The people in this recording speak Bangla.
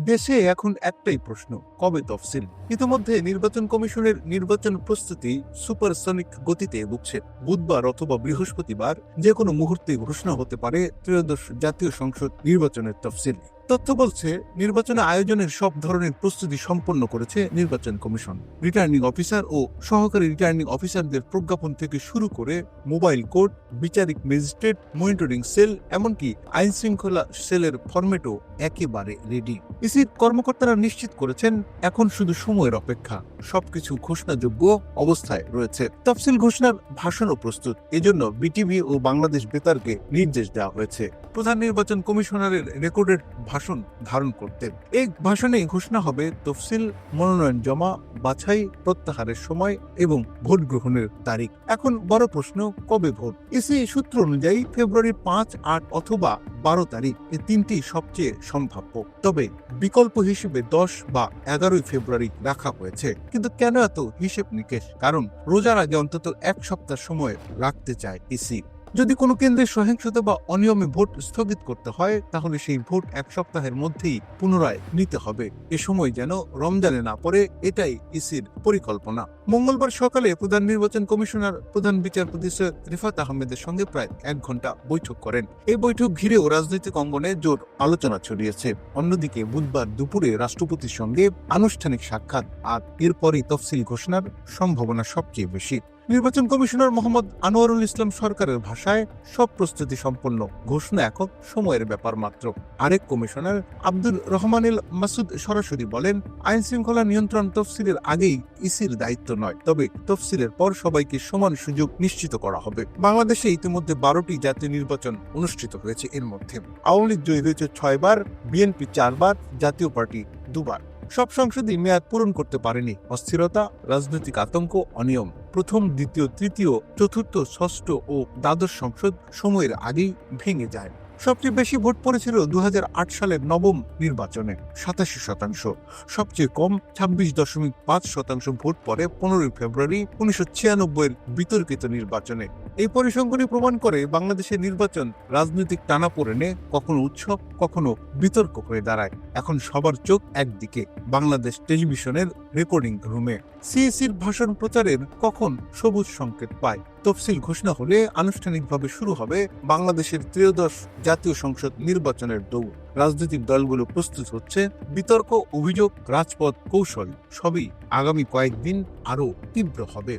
দেশে এখন একটাই প্রশ্ন, কবে তফসিল? ইতিমধ্যে নির্বাচন কমিশনের নির্বাচন প্রস্তুতি সুপারসনিক গতিতে এগুচ্ছে। বুধবার অথবা বৃহস্পতিবার যে কোনো মুহূর্তে ঘোষণা হতে পারে ত্রয়োদশ জাতীয় সংসদ নির্বাচনের তফসিল। তথ্য বলছে, নির্বাচন আয়োজনের সব ধরনের প্রস্তুতি সম্পন্ন করেছে নির্বাচন কমিশন। রিটার্নিং অফিসার ও সহকারী রিটার্নিং অফিসারদের প্রজ্ঞাপন থেকে শুরু করে মোবাইল কোর্ট, বিচারিক ম্যাজিস্ট্রেট, মনিটরিং সেল, এমনকি আইন শৃঙ্খলা সেলের ফরম্যাটও একেবারে রেডি। ইসির কর্মকর্তারা নিশ্চিত করেছেন, এখন শুধু সময়ের অপেক্ষা। সবকিছু ঘোষণাযোগ্য অবস্থায় রয়েছে। তফসিল ঘোষণার ভাষণও প্রস্তুত। এজন্য বিটিভি ও বাংলাদেশ বেতারকে নির্দেশ দেওয়া হয়েছে প্রধান নির্বাচন কমিশনারের রেকর্ডেড ভাষণ ধারণ করতে। এই ভাষণে ঘোষণা হবে তফসিল, মনোনয়ন জমা, বাছাই, প্রত্যাহারের সময় এবং ভোট গ্রহণের তারিখ। এখন বড় প্রশ্ন, কবে ভোট? ইসি সূত্র অনুযায়ী ফেব্রুয়ারি 5, 8 অথবা 12 তারিখ, এই তিনটি সবচেয়ে সম্ভাব্য। তবে বিকল্প হিসেবে 10 বা 11 ফেব্রুয়ারি রাখা হয়েছে। কিন্তু কেন এত হিসেব নিকেশ? কারণ রোজার আগে অন্তত এক সপ্তাহ সময় রাখতে চায় ইসি। যদি কোনো কেন্দ্রে সহিংসতা বা অনিয়মে ভোট স্থগিত করতে হয়, তাহলে সেই ভোট এক সপ্তাহের মধ্যেই পুনরায় নিতে হবে। এ সময় যেন রমজানে না পড়ে, এটাই ইসির পরিকল্পনা। মঙ্গলবার সকালে প্রধান নির্বাচন কমিশনার প্রধান বিচারপতি সৈয়দ রিফাত আহমেদের সঙ্গে প্রায় 1 ঘন্টা বৈঠক করেন। এই বৈঠক ঘিরেও রাজনৈতিক অঙ্গনে জোর আলোচনা ছড়িয়েছে। অন্যদিকে বুধবার দুপুরে রাষ্ট্রপতির সঙ্গে আনুষ্ঠানিক সাক্ষাৎ, আর এরপরই তফসিল ঘোষণার সম্ভাবনা সবচেয়ে বেশি। নির্বাচন কমিশনার মোহাম্মদ আনোয়ারুল ইসলাম সরকারের ভাষায়, সব প্রস্তুতি সম্পন্ন, ঘোষণা এখন সময়ের ব্যাপার মাত্র। আরেক কমিশনার আব্দুর রহমানুল মাসুদ সরাসরি বলেন, আইন শৃঙ্খলা নিয়ন্ত্রণ তফসিলের আগেই ইসির দায়িত্ব নয়, তবে তফসিলের পর সবাইকে সমান সুযোগ নিশ্চিত করা হবে। বাংলাদেশে ইতিমধ্যে 12টি জাতীয় নির্বাচন অনুষ্ঠিত হয়েছে। এর মধ্যে আওয়ামী লীগ জয়ী হয়েছে 6 বার, বিএনপি 4 বার, জাতীয় পার্টি 2 বার। সব সংসদই মেয়াদ পূরণ করতে পারেনি। অস্থিরতা, রাজনৈতিক আতঙ্ক, অনিয়ম। প্রথম, দ্বিতীয়, তৃতীয়, চতুর্থ, ষষ্ঠ ও দ্বাদশ সংসদ সময়ের আগেই ভেঙে যায়। সবচেয়ে বেশি ভোট পড়েছিল 2008 সালের নবম নির্বাচনে, 87%। সবচেয়ে কম 26.5% ভোট পড়ে 15 ফেব্রুয়ারি 1996 এর বিতর্কিত নির্বাচনে। এই পরিসংখ্যানই প্রমাণ করে, বাংলাদেশের নির্বাচন রাজনৈতিক টানাপোড়েনে কখনো উৎসব, কখনো বিতর্ক হয়ে দাঁড়ায়। এখন সবার চোখ একদিকে, বাংলাদেশ টেলিভিশনের রেকর্ডিং রুমে। সিইসির ভাষণ প্রচারের কখন সবুজ সংকেত পায়? তফসিল ঘোষণা হলে আনুষ্ঠানিকভাবে শুরু হবে বাংলাদেশের ত্রয়োদশ জাতীয় সংসদ নির্বাচনের দৌড়। রাজনৈতিক দলগুলো প্রস্তুত হচ্ছে। বিতর্ক, অভিযোগ, রাজপথ, কৌশল সবই আগামী কয়েকদিন আরো তীব্র হবে।